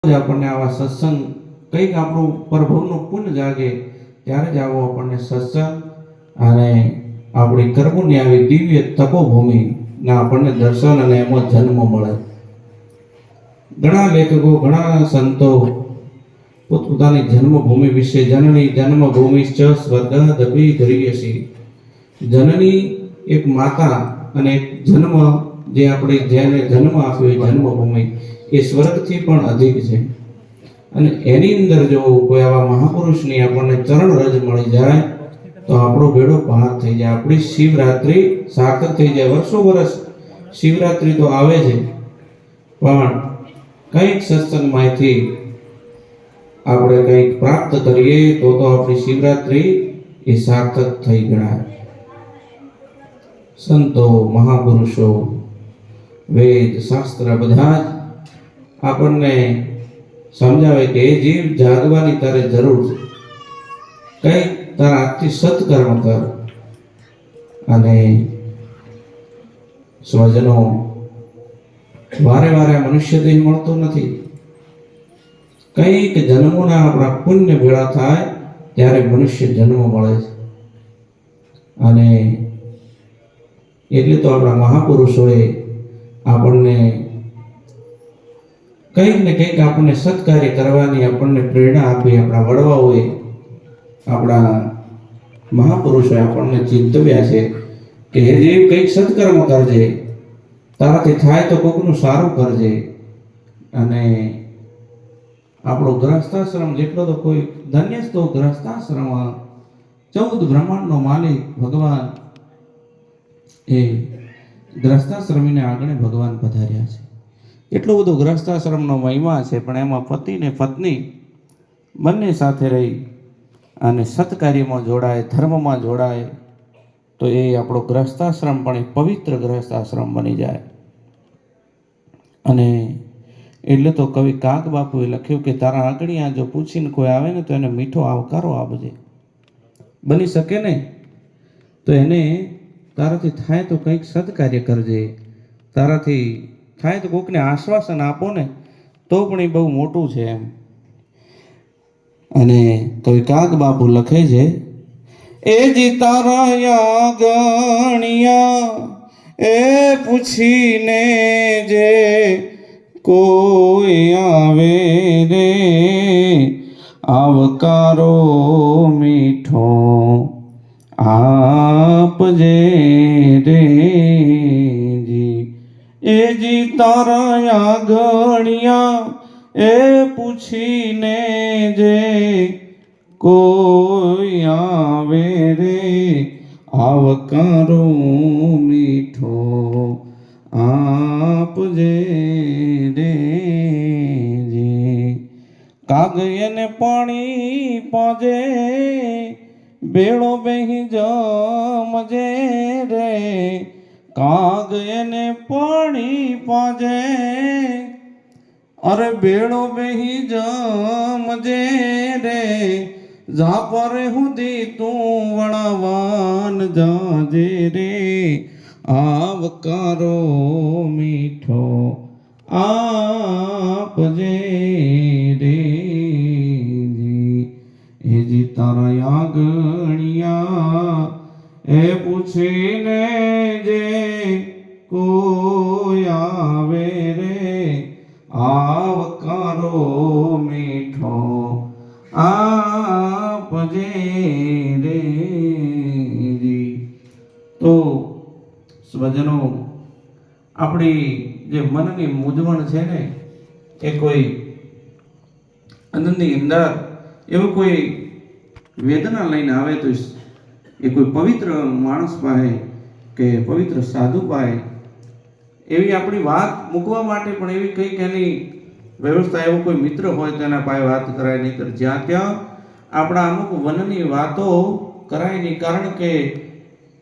આપણને આવા સત્સંગ કંઈક આપણું પરભવનું પુણ્ય જાગે ત્યારે જ આવો આપણને સત્સંગ અને આપણી કર્મોની આવી દિવ્ય તપોભૂમિના આપણને દર્શન અને એમાં જન્મ મળે. ઘણા લેખકો ઘણા સંતો પોતપોતાની જન્મભૂમિ વિશે જનની જન્મભૂમિ ચ સ્વર્ગાદપી ધરીયસી, જનની એક માતા અને એક જન્મ જે આપણે જેને જન્મ આપ્યો જન્મભૂમિ એ સ્વર્ગથી પણ અધિક છે. અને એની અંદર જો કોઈ આવા મહાપુરુષની આપણને ચરણ રજ મળી જાય તો આપણો બેડો પાર થઈ જાય, આપણી શિવરાત્રી સાર્થક થઈ જાય. વર્ષો વર્ષ શિવરાત્રી તો આવે છે, પણ કંઈક સત્સંગમાંથી આપણે કંઈક પ્રાપ્ત કરીએ તો આપણી શિવરાત્રી એ સાર્થક થઈ ગણાય. સંતો મહાપુરુષો વેદ શાસ્ત્ર બધા જ આપણને સમજાવે કે એ જીવ જાગવાની તારે જરૂર છે, કંઈક તારા આજથી સત્કર્મ કર. અને સ્વજનો વારે વારે મનુષ્ય દેહ મળતો નથી, કંઈક જન્મોના આપણા પુણ્ય ભેળા થાય ત્યારે મનુષ્ય જન્મ મળે છે. અને એટલે તો આપણા મહાપુરુષોએ આપણને કંઈક ને કંઈક આપણને સત્કાર્ય કરવાની આપણને પ્રેરણા આપી. આપણા વડવાઓએ આપણા મહાપુરુષોએ આપણને ચિંતવ્યા છે કે હે જીવ કંઈક સત્કર્મ કરજે, તારાથી થાય તો કોકનું સારું કરજે. અને આપણો ગ્રહસ્થાશ્રમ જેટલો તો કોઈ ધન્ય તો ગ્રહસ્થાશ્રમ 14 બ્રહ્માંડનો માલિક ભગવાન એ ગ્રહસ્થાશ્રમીને આગળ ભગવાન પધાર્યા છે. એટલો બધો ગ્રહસ્થાશ્રમનો મહિમા છે, પણ એમાં પતિ ને પત્ની બંને સાથે રહી અને સત્કાર્યમાં જોડાય, ધર્મમાં જોડાય તો એ આપણો ગ્રહસ્થાશ્રમ પણ એક પવિત્ર ગ્રહસ્થાશ્રમ બની જાય. અને એટલે તો કવિ કાગ બાપુએ લખ્યું કે તારા આંગણિયા જો પૂછીને કોઈ આવે ને તો એને મીઠો આવકારો આપજે. બની શકે ને તો એને તારાથી થાય તો કંઈક સત્કાર્ય કરજે, તારાથી થાય તો કોકને આશ્વાસન આપો ને તો પણ એ બહુ મોટું છે એમ. અને કવિ કાગ બાપુ લખે છે, એ જી તારા ગણિયા એ પૂછીને જે કોઈ આવે રે આવકારો મીઠો આપજે રે જી. એ જી તારા ગણિયા એ પૂછીને જે કોઈ આવે રે આવકારો મીઠો આપજે રે જી. કાગ એને પાણી પાજે બેડો બેહી જમજે રે, કાગ એને પાણી પાજે અરે બેડો બેહી જમજે રે, ઝાપરે હુદી તું વણાવાન જાજે રે આવકારો મીઠો આપજે રે જી. એ જી તારા આગણિયા એ પૂછીને જે કોઈ આવે રે આવકારો મીઠો આપજે રે જી. તો સ્વજનો આપણી જે મનની મૂંઝવણ છે ને એ કોઈ અંદરની અંદર એવું કોઈ વેદના લઈને આવે તો એ કોઈ પવિત્ર માણસ પાસે કે પવિત્ર સાધુ પાસે એવી આપણી વાત મૂકવા માટે પણ એવી કંઈક એની વ્યવસ્થા, એવો કોઈ મિત્ર હોય તો એના પાસે વાત કરાય. નહીં તો જ્યાં ત્યાં આપણા અમુક વનની વાતો કરાય નહીં, કારણ કે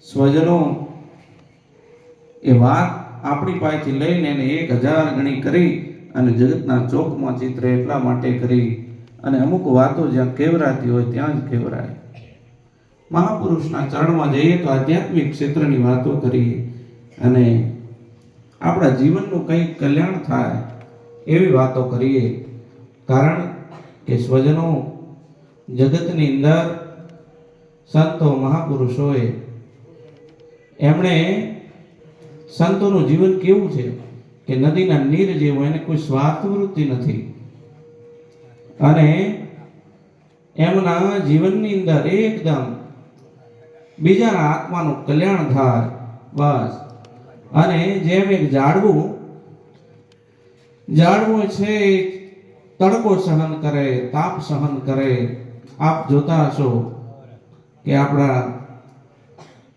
સ્વજનો એ વાત આપણી પાસેથી લઈને એને 1000 ગણી કરી અને જગતના ચોકમાં ચિત્ર એટલા માટે કરી. અને અમુક વાતો જ્યાં કેવરાતી હોય ત્યાં જ કેવરાય. મહાપુરુષના ચરણમાં જઈએ તો આધ્યાત્મિક ક્ષેત્રની વાતો કરીએ અને આપણા જીવનનું કંઈક કલ્યાણ થાય એવી વાતો કરીએ કારણ કે સ્વજનો જગતની અંદર સંતો મહાપુરુષોએ એમણે સંતોનું જીવન કેવું છે કે નદીના નીર જેવું, એને કોઈ સ્વાર્થ વૃત્તિ નથી અને એમના જીવનની અંદર એકદમ બીજાના આત્માનું કલ્યાણ થાય બસ. અને જેમ એક ઝાડવું છે તડકો સહન કરે, તાપ સહન કરે. આપ જોતા હશો કે આપણા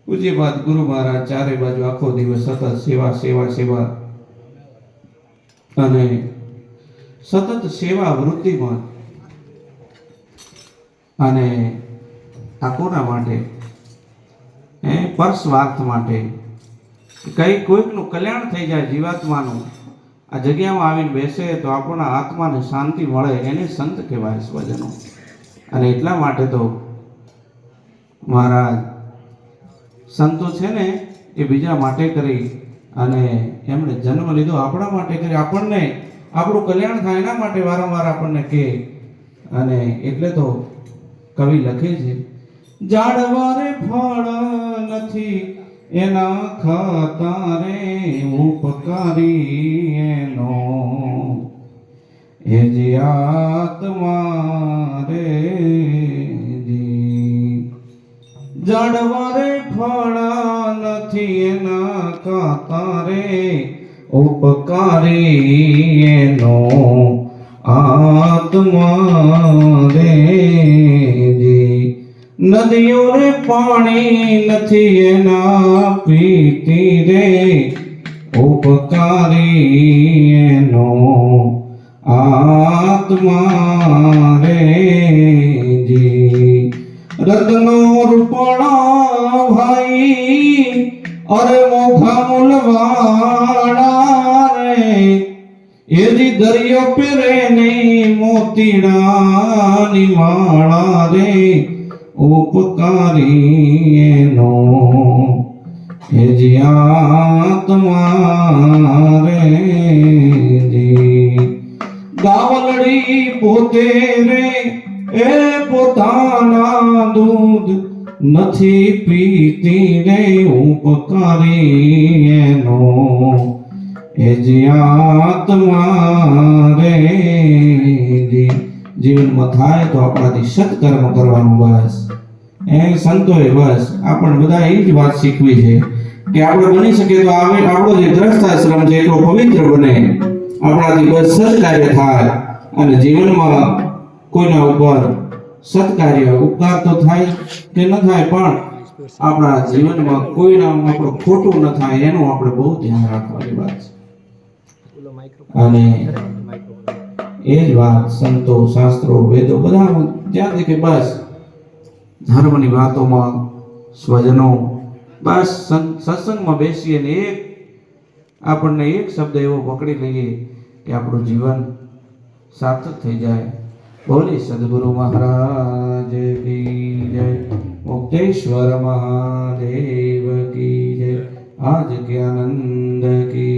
પૂજ્યપાદ ગુરુ મહારાજ ચારે બાજુ આખો દિવસ સતત સેવા અને સતત સેવા વૃત્તિમાં. અને આ કોના માટે? પરસ્વાર્થ માટે, કોઈકનું કલ્યાણ થઈ જાય જીવાત્માનું. આ જગ્યામાં આવીને બેસે તો આપણા આત્માને શાંતિ મળે, એને સંત કહેવાય સ્વજનો. અને એટલા માટે તો મહારાજ સંતો છે ને એ બીજા માટે કરી અને એમણે જન્મ લીધો આપણા માટે કરી, આપણને આપણું કલ્યાણ થાય એના માટે વારંવાર આપણને કહે. અને એટલે તો કવિ લખે છે, ઝાડવારે ફળ નથી એના ખાતા રે, ઉપકારી એનો એ જે આત્મા રે જી. ઝાડવારે ફળ નથી એના ખાતા રે, ઉપકારી એનો આત્મા રે જી. નદીઓને પાણી નથી એના પીતી રે, ઉપકારી એનો આત્મા રે જી. રત્નો રૂપણા ભાઈ અરે મોઘા મૂલવાળા રે, એ જી દરિયો પેરે નહીં મોતીડાની માળા રે, ઉપકારી એનો એ જી આત્મા રે જી. ગાવલડી પોતે રે એ પોતાના દૂધ નથી પીતી રે, ઉપકારી એનો એ જી આત્મા રે જી. જીવનમાં થાય તો આપણાથી સત્કર્મ કરવાનું બસ. સંતોએ બસ આપણે બધા એ જ વાત શીખવી છે કે આપણે બની શકે તો આપણો જે ગ્રસ્થાશ્રમ છે એટલો પવિત્ર બને, આપણાથી બસ સત્કાર્ય થાય. અને જીવનમાં કોઈના ઉપર સત્કાર્ય ઉપકાર તો થાય કે ન થાય, પણ આપણા જીવનમાં કોઈના આપણું ખોટું ન થાય એનું આપણે બહુ ધ્યાન રાખવાની વાત છે. અને એ જ વાત સંતો, શાસ્ત્રો, વેદો બધા જ્યાં દેખે બસ ધર્મની વાતોમાં સ્વજનો બસ સત્સંગમાં બેસીએ ને આપણને એક શબ્દ એવો પકડી લઈએ કે આપણું જીવન સાર્થક થઈ જાય. બોલી સદગુરુ મહારાજ કી જય, મુક્તેશ્વર મહાદેવ કી જય, આજ કે આનંદ કી